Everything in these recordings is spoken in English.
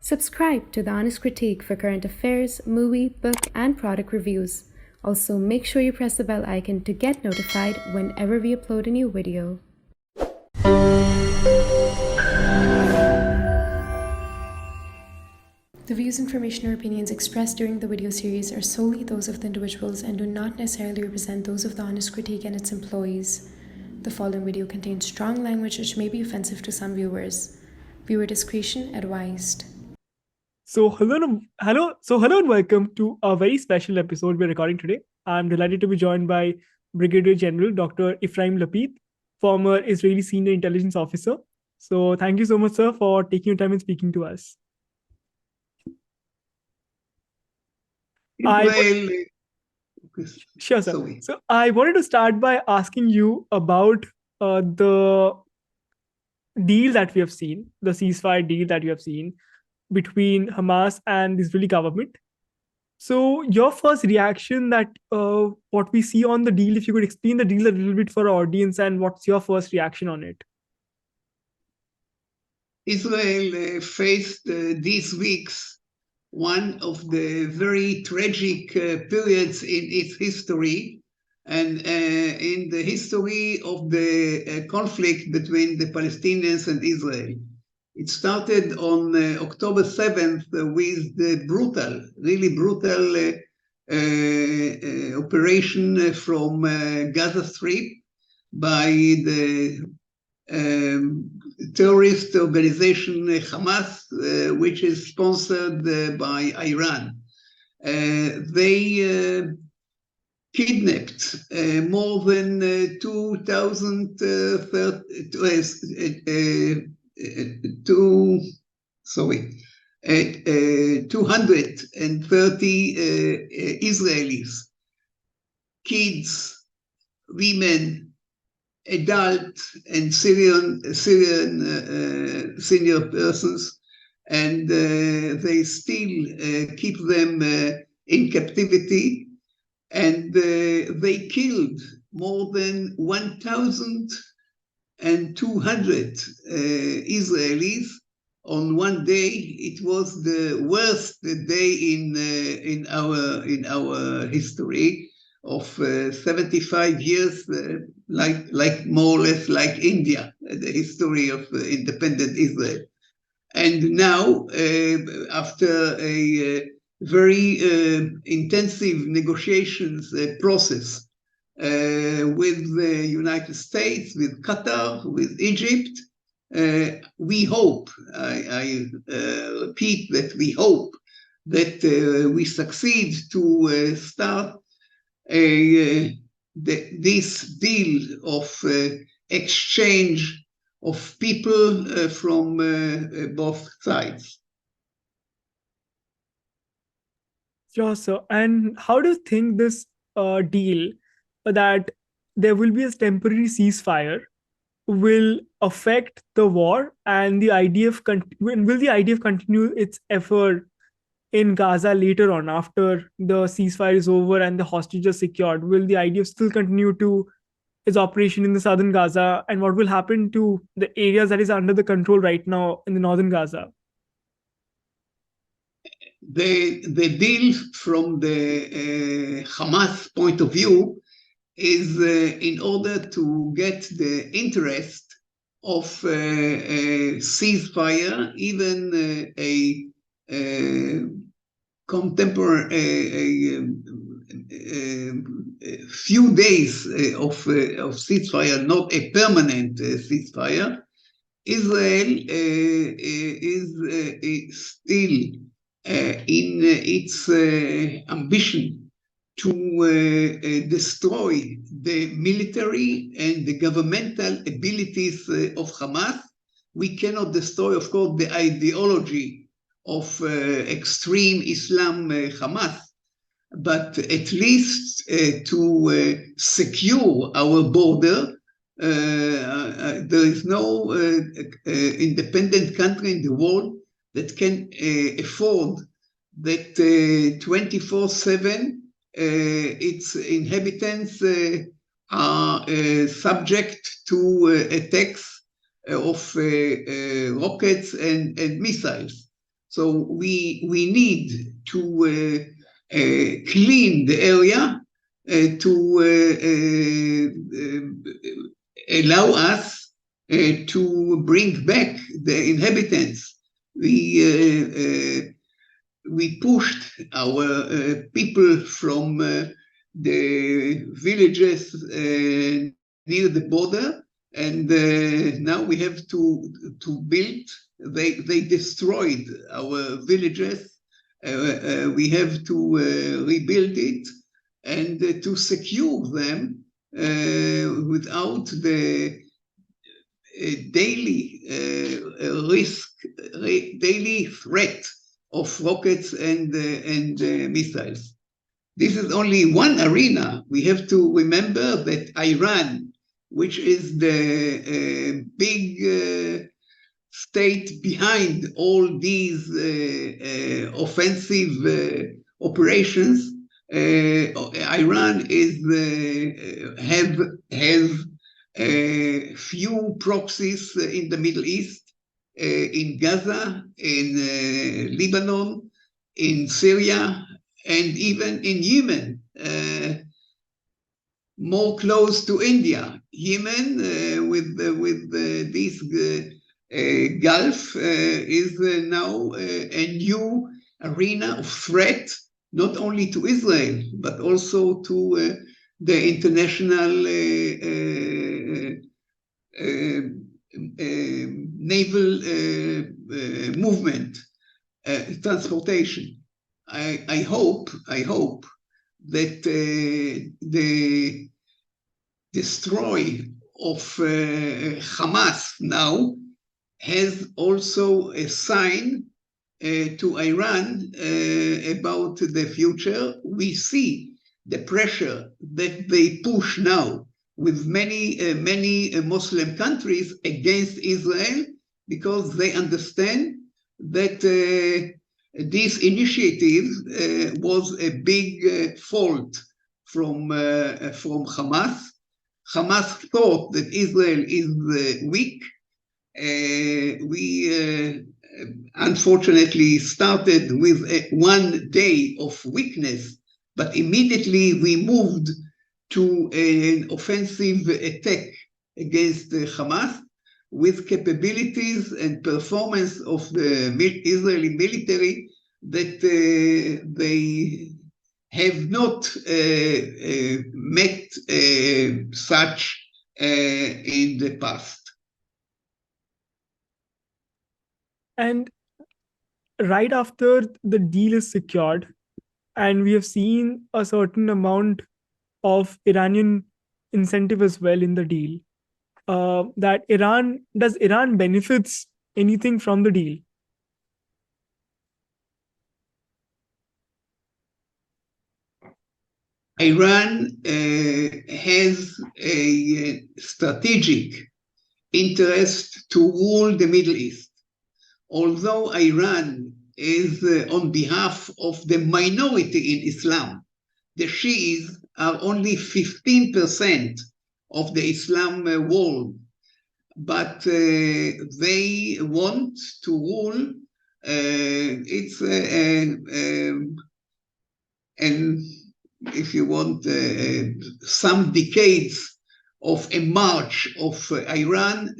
Subscribe to The Honest Critique for current affairs, movie, book, and product reviews. Also, make sure you press the bell icon to get notified whenever we upload a new video. The views, information, or opinions expressed during the video series are solely those of the individuals and do not necessarily represent those of The Honest Critique and its employees. The following video contains strong language which may be offensive to some viewers. Viewer discretion advised. So hello and welcome to a very special episode we're recording today. I'm delighted to be joined by Brigadier General Dr. Ephraim Lapid, former Israeli Senior Intelligence Officer. So thank you so much, sir, for taking your time and speaking to us. Sure, sir. Sorry. So I wanted to start by asking you about the deal that we have seen, the ceasefire deal that we have seen between Hamas and the Israeli government. So your first reaction that what we see on the deal, if you could explain the deal a little bit for our audience and what's your first reaction on it? Israel faced these weeks one of the very tragic periods in its history and in the history of the conflict between the Palestinians and Israel. It started on October 7th with the really brutal operation from Gaza Strip by the terrorist organization Hamas, which is sponsored by Iran. They kidnapped more than 230 Israelis, kids, women, adult and Syrian senior persons, and they still keep them in captivity, and they killed more than 1,200 Israelis on one day. It was the worst day in our history of 75 years, like more or less like India, the history of independent Israel. And now, after a very intensive negotiations process with the United States, with Qatar, with Egypt, we hope, I repeat that we hope that we succeed to start this deal of exchange of people from both sides. Sure, sir. And how do you think this deal that there will be a temporary ceasefire will affect the war and the IDF will the IDF continue its effort in Gaza later on after the ceasefire is over and the hostages secured? Will the IDF still continue to its operation in the southern Gaza, and what will happen to the areas that is under the control right now in the northern Gaza? The deal from the Hamas point of view is in order to get the interest of a ceasefire, even a contemporary, few days of ceasefire, not a permanent ceasefire. Israel is still in its ambition to destroy the military and the governmental abilities of Hamas. We cannot destroy, of course, the ideology of extreme Islam Hamas, but at least to secure our border. There is no independent country in the world that can afford that 24/7 its inhabitants are subject to attacks of rockets and missiles. So we need to clean the area to allow us to bring back the inhabitants. We pushed our people from the villages near the border, and now we have to build. They destroyed our villages. We have to rebuild it and to secure them without the daily daily threat of rockets and missiles. This is only one arena. We have to remember that Iran, which is the big state behind all these offensive operations, Iran has few proxies in the Middle East, in Gaza, in Lebanon, in Syria, and even in Yemen, more close to India. Yemen, with this Gulf, is now a new arena of threat, not only to Israel, but also to the international naval movement, transportation. I hope that the destroy of Hamas now has also a sign to Iran about the future. We see the pressure that they push now with many Muslim countries against Israel, because they understand that this initiative was a big fault from Hamas. Hamas thought that Israel is weak. We unfortunately started with 1 day of weakness, but immediately we moved to an offensive attack against Hamas with capabilities and performance of the Israeli military that they have not met such in the past. And right after the deal is secured, and we have seen a certain amount of Iranian incentive as well in the deal, that does Iran benefits anything from the deal? Iran has a strategic interest to rule the Middle East. Although Iran is on behalf of the minority in Islam, the Shiis are only 15% of the Islam world, but they want to rule. It's and if you want, some decades of a march of Iran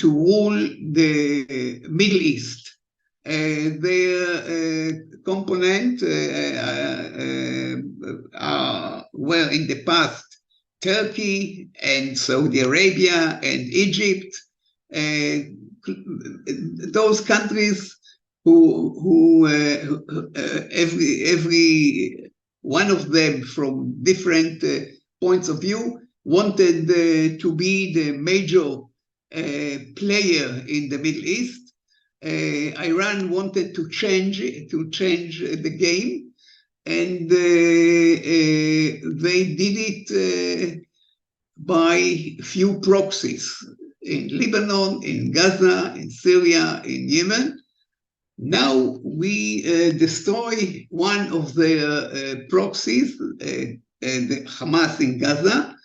to rule the Middle East. Their component were in the past Turkey and Saudi Arabia and Egypt, those countries who every one of them from different points of view wanted to be the major player in the Middle East. Iran wanted to change the game, and they did it by few proxies in Lebanon, in Gaza, in Syria, in Yemen. Now we destroy one of their proxies, the Hamas in Gaza,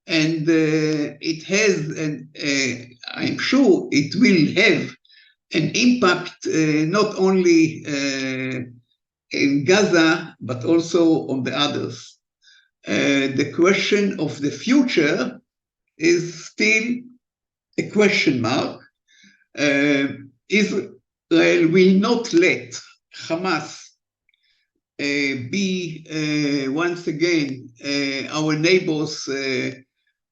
and it has, and I'm sure it will have, an impact not only in Gaza, but also on the others. The question of the future is still a question mark. Israel will not let Hamas be once again our neighbors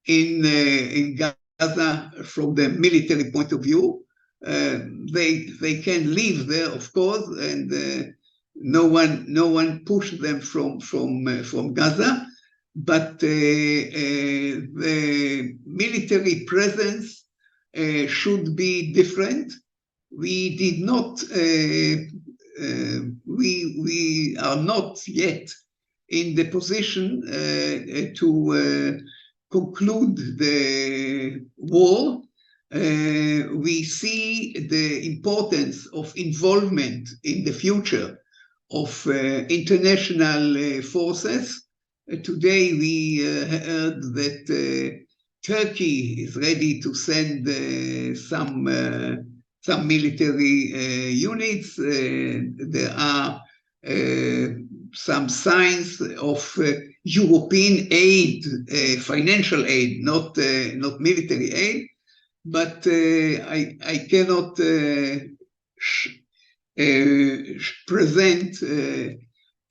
in Gaza from the military point of view. They can live there, of course, and no one pushed them from Gaza, but the military presence should be different. We did not. We are not yet in the position to conclude the war. We see the importance of involvement in the future of international forces. Today we heard that Turkey is ready to send some military units. There are some signs of European aid, financial aid, not military aid, but I cannot present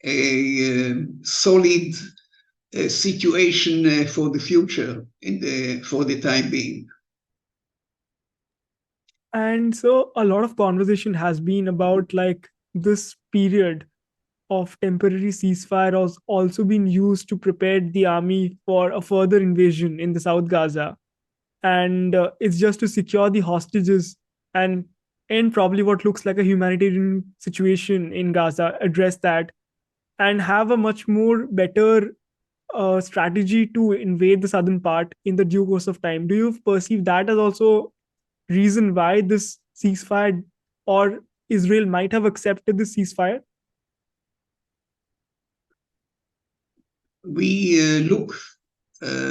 a solid situation for the future for the time being. And so a lot of conversation has been about like this period of temporary ceasefire has also been used to prepare the army for a further invasion in the South Gaza. And it's just to secure the hostages and end probably what looks like a humanitarian situation in Gaza, address that, and have a much more better strategy to invade the southern part in the due course of time. Do you perceive that as also reason why this ceasefire or Israel might have accepted this ceasefire? We look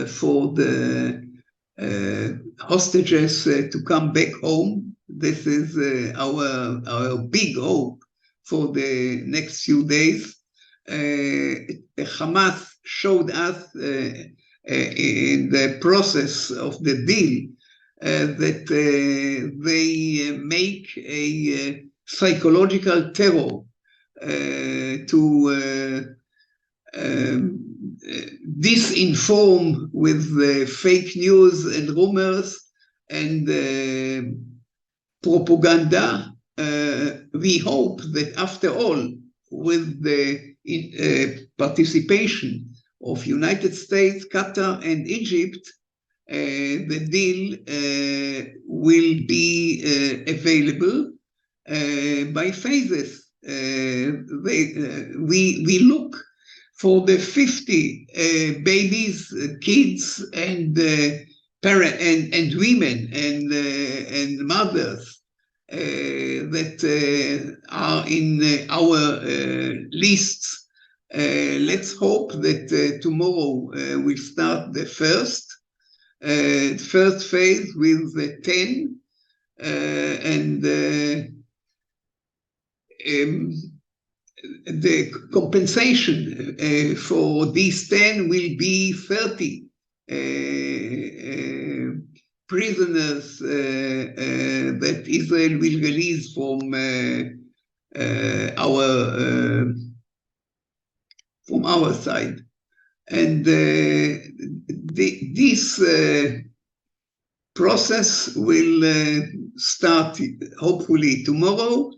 for the hostages to come back home. This is our big hope for the next few days. Hamas showed us in the process of the deal that they make a psychological terror to disinform with fake news and rumors and propaganda. We hope that after all, with the participation of United States, Qatar, and Egypt, the deal will be available by phases. We look for the 50 babies, kids, and women and mothers that are in our lists. Let's hope that tomorrow we'll start the first phase with the 10 and the compensation for these 10 will be 30 prisoners that Israel will release from our side. And this process will start hopefully tomorrow.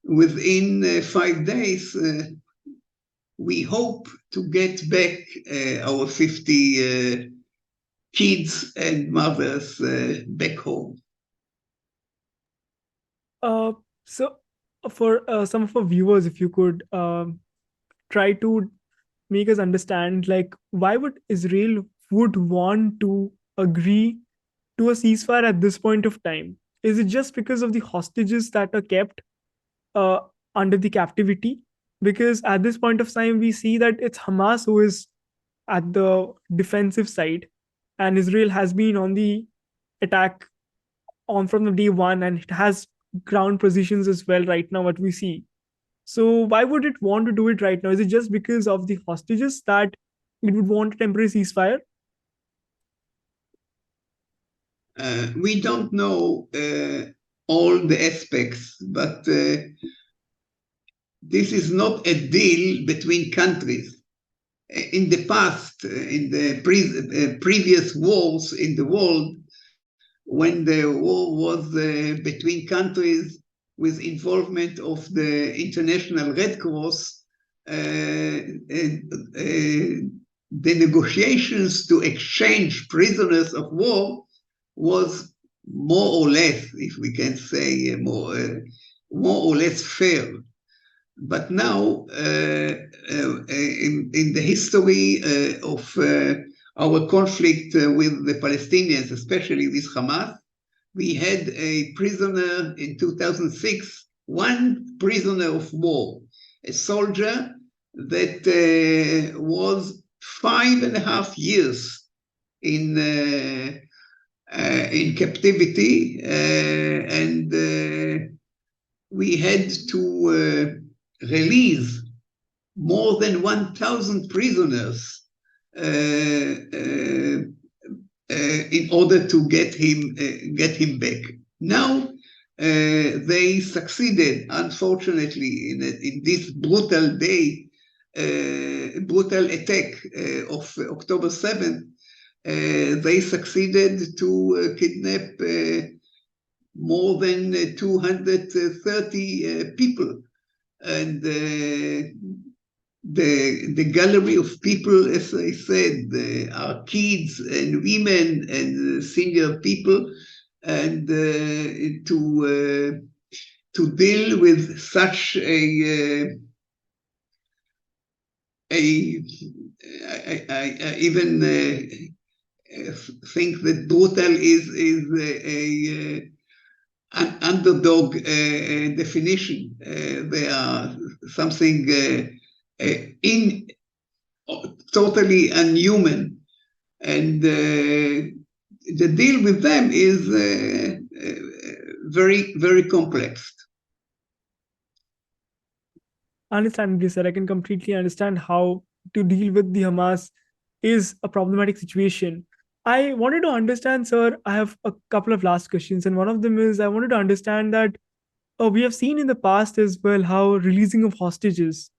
Within 5 days, we hope to get back our 50 kids and mothers back home. So for some of our viewers, if you could try to make us understand, like, why would Israel would want to agree to a ceasefire at this point of time? Is it just because of the hostages that are kept under the captivity? Because at this point of time, we see that it's Hamas who is at the defensive side, and Israel has been on the attack on from the day one, and it has ground positions as well right now, what we see. So why would it want to do it right now? Is it just because of the hostages that it would want a temporary ceasefire? We don't know all the aspects, but this is not a deal between countries. In the past, in the previous wars in the world, when the war was between countries with involvement of the International Red Cross, the negotiations to exchange prisoners of war was more or less, if we can say, more or less fair. But now, in the history of our conflict with the Palestinians, especially with Hamas, we had a prisoner in 2006, one prisoner of war, a soldier that was 5.5 years in captivity, and we had to release more than 1,000 prisoners in order to get him back. Now they succeeded, unfortunately, in this brutal day, brutal attack of October 7th. They succeeded to kidnap more than 230 people. And the gallery of people, as I said, are kids and women and senior people, and to deal with such I even think that brutal is an underdog definition. They are something totally unhuman, and the deal with them is very, very complex. Understandably, sir, I can completely understand how to deal with the Hamas is a problematic situation. I wanted to understand, sir, I have a couple of last questions, and one of them is I wanted to understand that we have seen in the past as well how releasing of hostages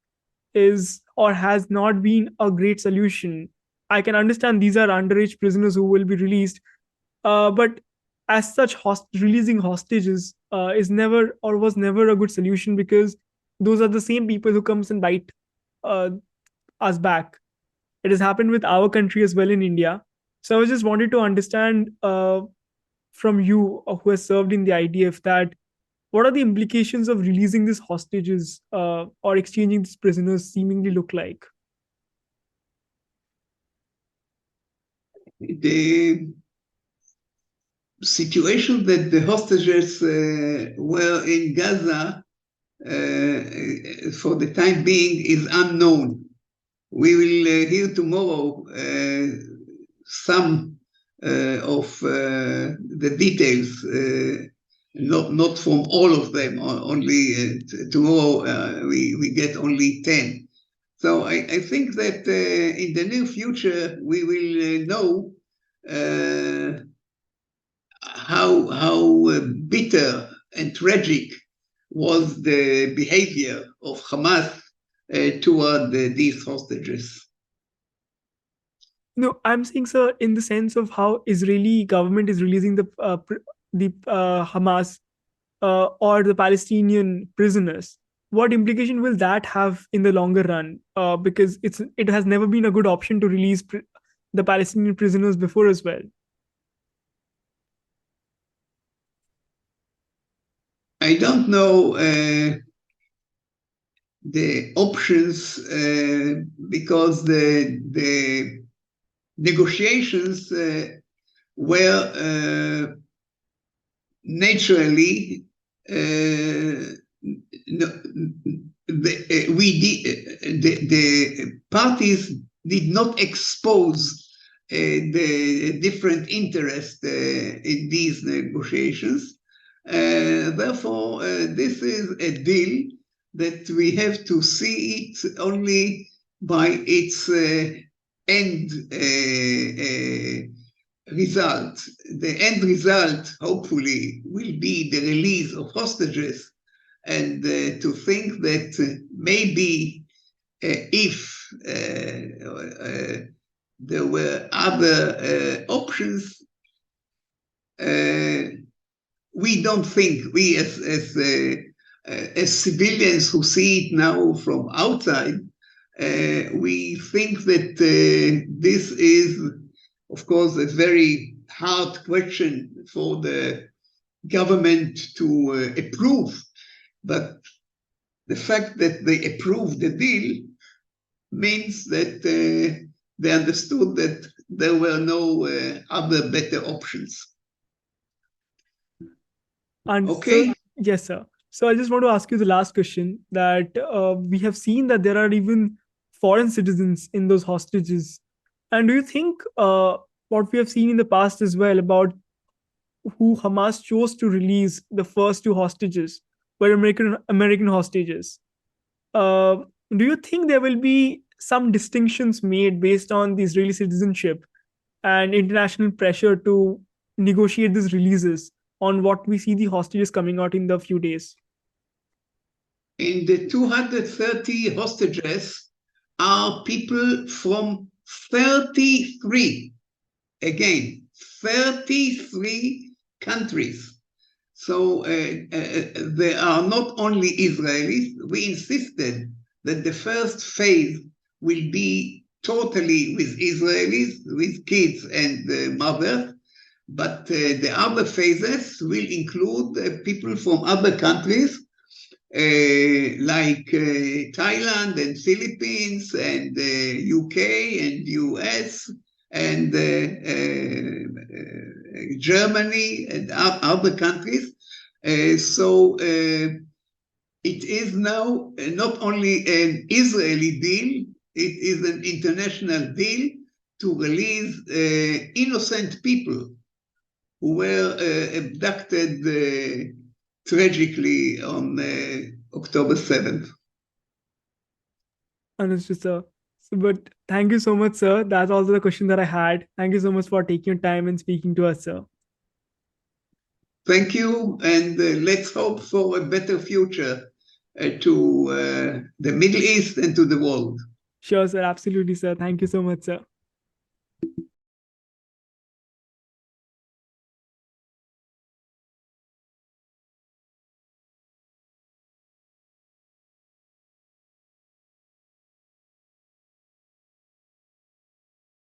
is or has not been a great solution. I can understand these are underage prisoners who will be released, but as such, releasing hostages is never or was never a good solution because those are the same people who comes and bite uh, us back. It has happened with our country as well in India. So I was just wanted to understand from you, who has served in the IDF, that what are the implications of releasing these hostages or exchanging these prisoners seemingly look like? The situation that the hostages were in Gaza for the time being is unknown. We will hear tomorrow some of the details, not from all of them, only tomorrow we get only 10. So I think that in the near future we will know how bitter and tragic was the behavior of Hamas toward these hostages. No, I'm saying, sir, in the sense of how Israeli government is releasing the Hamas or the Palestinian prisoners. What implication will that have in the longer run? Because it has never been a good option to release the Palestinian prisoners before as well. I don't know the options because the negotiations were naturally the parties did not expose the different interests in these negotiations. Therefore, this is a deal that we have to see it only by its end result. The end result, hopefully, will be the release of hostages, and to think that maybe if there were other options, we don't think, we as civilians who see it now from outside, we think that this is, of course, a very hard question for the government to approve. But the fact that they approved the deal means that they understood that there were no other better options. And okay. So, yes, sir. So I just want to ask you the last question that we have seen that there are even foreign citizens in those hostages. And do you think what we have seen in the past as well about who Hamas chose to release the first two hostages were American hostages? Do you think there will be some distinctions made based on the Israeli citizenship and international pressure to negotiate these releases on what we see the hostages coming out in the few days? In the 230 hostages are people from 33, again, 33 countries. So they are not only Israelis. We insisted that the first phase will be totally with Israelis, with kids and mothers, but the other phases will include people from other countries, like Thailand and Philippines and UK and US and Germany and other countries. So it is now not only an Israeli deal, it is an international deal to release innocent people who were abducted tragically on October 7th. Understood, sir. But thank you so much, sir. That's also the question that I had. Thank you so much for taking your time and speaking to us, sir. Thank you, and let's hope for a better future to the Middle East and to the world. Sure, sir. Absolutely, sir. Thank you so much, sir.